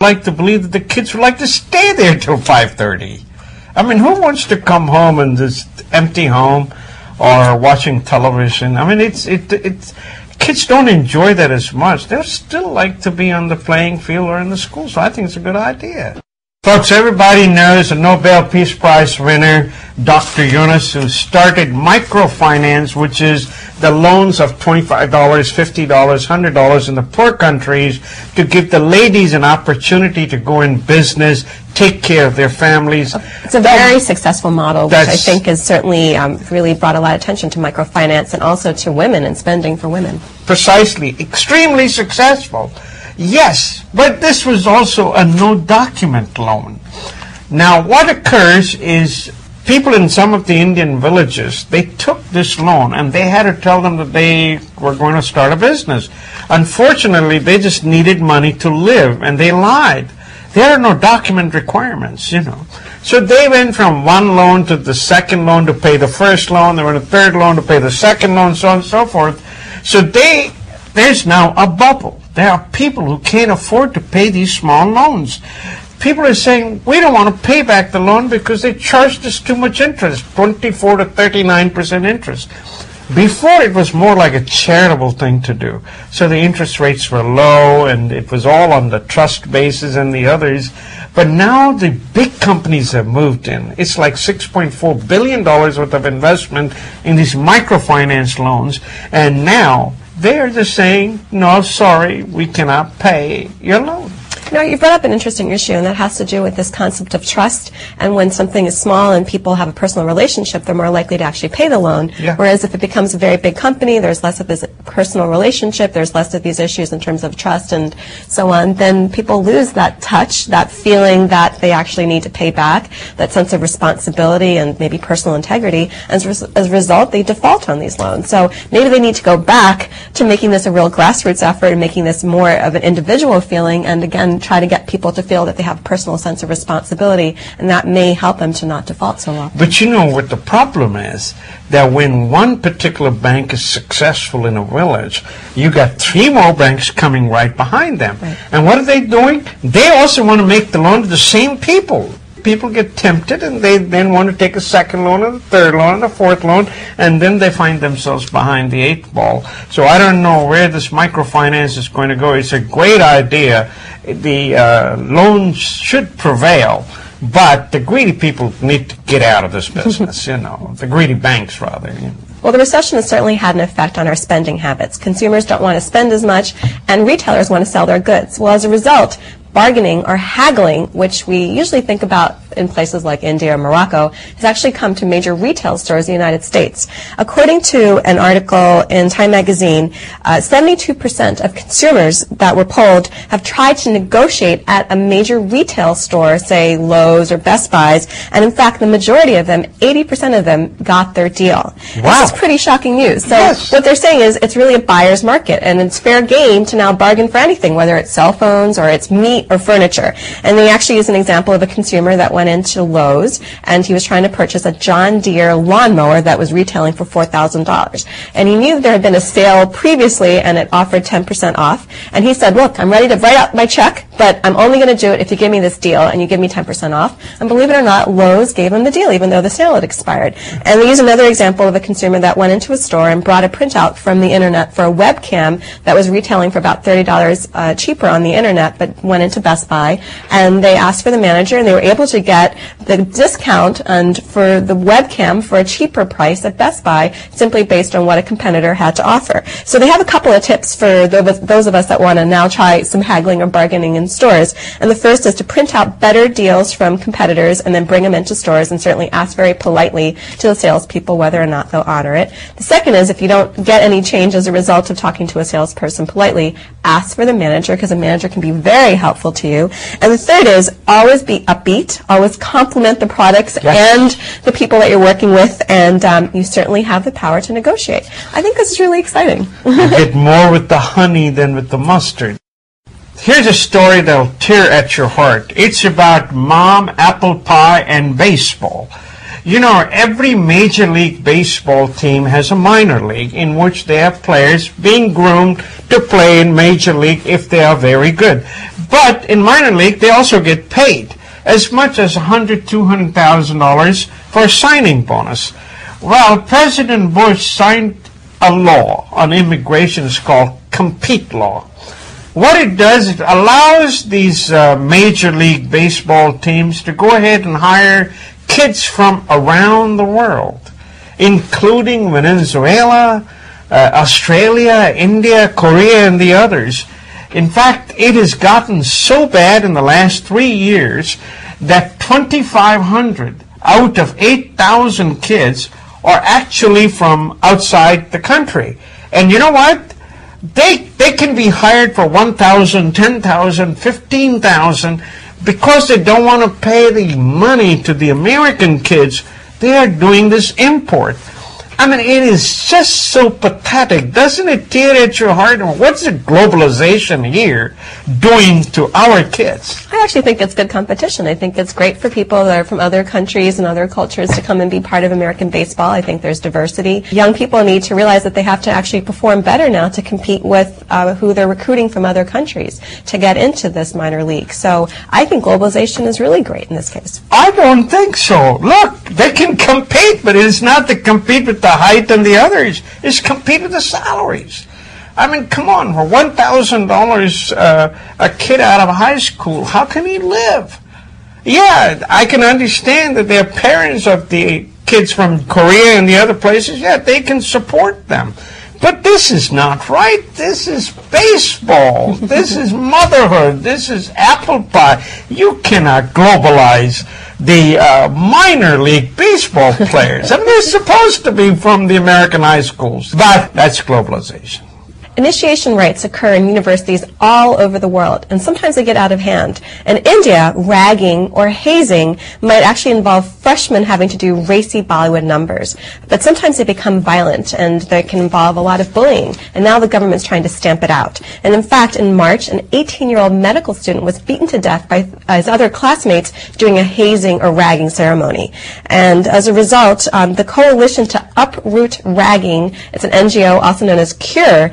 like to believe that the kids would like to stay there till 5:30. I mean, who wants to come home and just empty home or watching television? I mean, it's kids don't enjoy that as much. They still like to be on the playing field or in the school, so I think it's a good idea. Folks, everybody knows the Nobel Peace Prize winner, Dr. Yunus, who started microfinance, which is the loans of $25, $50, $100 in the poor countries to give the ladies an opportunity to go in business, take care of their families. It's a very successful model, which I think has certainly really brought a lot of attention to microfinance and also to women and spending for women. Precisely. Extremely successful. Yes, but this was also a no-document loan. Now, what occurs is people in some of the Indian villages, they took this loan and they had to tell them that they were going to start a business. Unfortunately, they just needed money to live, and they lied. There are no document requirements, you know. So they went from one loan to the second loan to pay the first loan. They went to the third loan to pay the second loan, so on and so forth. So there's now a bubble. There are people who can't afford to pay these small loans. People are saying, we don't want to pay back the loan because they charged us too much interest, 24 to 39% interest. Before, it was more like a charitable thing to do. So the interest rates were low, and it was all on the trust basis and the others. But now the big companies have moved in. It's like $6.4 billion worth of investment in these microfinance loans. And now they're just saying, no, sorry, we cannot pay your loan. You know, you brought up an interesting issue, and that has to do with this concept of trust. And when something is small and people have a personal relationship, they're more likely to actually pay the loan. Yeah. Whereas if it becomes a very big company, there's less of this personal relationship, there's less of these issues in terms of trust and so on, then people lose that touch, that feeling that they actually need to pay back, that sense of responsibility and maybe personal integrity. As a result, they default on these loans. So maybe they need to go back to making this a real grassroots effort and making this more of an individual feeling, and again, try to get people to feel that they have a personal sense of responsibility, and that may help them to not default so often. But you know what the problem is? That when one particular bank is successful in a village, you got 3 more banks coming right behind them. Right. And what are they doing? They also want to make the loan to the same people. People get tempted, and they then want to take a second loan and a third loan and a fourth loan, and then they find themselves behind the 8th ball. So I don't know where this microfinance is going to go. It's a great idea. The loans should prevail, but the greedy people need to get out of this business, you know, the greedy banks rather. You know. Well, the recession has certainly had an effect on our spending habits. Consumers don't want to spend as much, and retailers want to sell their goods. Well, as a result, bargaining or haggling, which we usually think about in places like India or Morocco, has actually come to major retail stores in the United States. According to an article in Time magazine, 72% of consumers that were polled have tried to negotiate at a major retail store, say Lowe's or Best Buy's, and in fact, the majority of them, 80% of them, got their deal. Wow. This is pretty shocking news. So yes. What they're saying is it's really a buyer's market, and it's fair game to now bargain for anything, whether it's cell phones or it's meat or furniture. And they actually use an example of a consumer that went into Lowe's, and he was trying to purchase a John Deere lawnmower that was retailing for $4,000. And he knew there had been a sale previously, and it offered 10% off. And he said, look, I'm ready to write out my check, but I'm only going to do it if you give me this deal and you give me 10% off. And believe it or not, Lowe's gave him the deal, even though the sale had expired. And they use another example of a consumer that went into a store and brought a printout from the internet for a webcam that was retailing for about $30 cheaper on the internet, but went into Best Buy, and they asked for the manager, and they were able to get the discount and for the webcam for a cheaper price at Best Buy, simply based on what a competitor had to offer. So they have a couple of tips for those of us that want to now try some haggling or bargaining in stores. And the first is to print out better deals from competitors and then bring them into stores, and certainly ask very politely to the salespeople whether or not they'll honor it. The second is, if you don't get any change as a result of talking to a salesperson politely, ask for the manager, because a manager can be very helpful to you. And the third is, always be upbeat, always compliment the products and the people that you're working with, and you certainly have the power to negotiate. I think this is really exciting. You get more with the honey than with the mustard. Here's a story that'll tear at your heart. It's about mom, apple pie, and baseball. You know, every Major League Baseball team has a minor league in which they have players being groomed to play in Major League if they are very good. But in minor league, they also get paid as much as $100,000, $200,000 for a signing bonus. Well, President Bush signed a law on immigration. It's called Compete Law. What it does, it allows these Major League Baseball teams to go ahead and hire kids from around the world, including Venezuela, Australia, India, Korea, and the others. In fact, it has gotten so bad in the last 3 years that 2,500 out of 8,000 kids are actually from outside the country. And you know what? They can be hired for $1,000, $10,000, $15,000 because they don't want to pay the money to the American kids. They are doing this import. I mean, it is just so pathetic. Doesn't it tear at your heart? What's the globalization here doing to our kids? I actually think it's good competition. I think it's great for people that are from other countries and other cultures to come and be part of American baseball. I think there's diversity. Young people need to realize that they have to actually perform better now to compete with who they're recruiting from other countries to get into this minor league. So I think globalization is really great in this case. I don't think so. Look, they can compete, but it's not to compete with the height and the others. It's compete with the salaries. I mean, come on, for $1,000 a kid out of high school, how can he live? Yeah, I can understand that they're parents of the kids from Korea and the other places. Yeah, they can support them. But this is not right. This is baseball. This is motherhood. This is apple pie. You cannot globalize the minor league baseball players. I mean, they're supposed to be from the American high schools. But that's globalization. Initiation rites occur in universities all over the world, and sometimes they get out of hand. In India, ragging or hazing might actually involve freshmen having to do racy Bollywood numbers. But sometimes they become violent, and they can involve a lot of bullying. And now the government's trying to stamp it out. And in fact, in March, an 18-year-old medical student was beaten to death by his other classmates during a hazing or ragging ceremony. And as a result, the Coalition to Uproot Ragging, it's an NGO also known as CURE,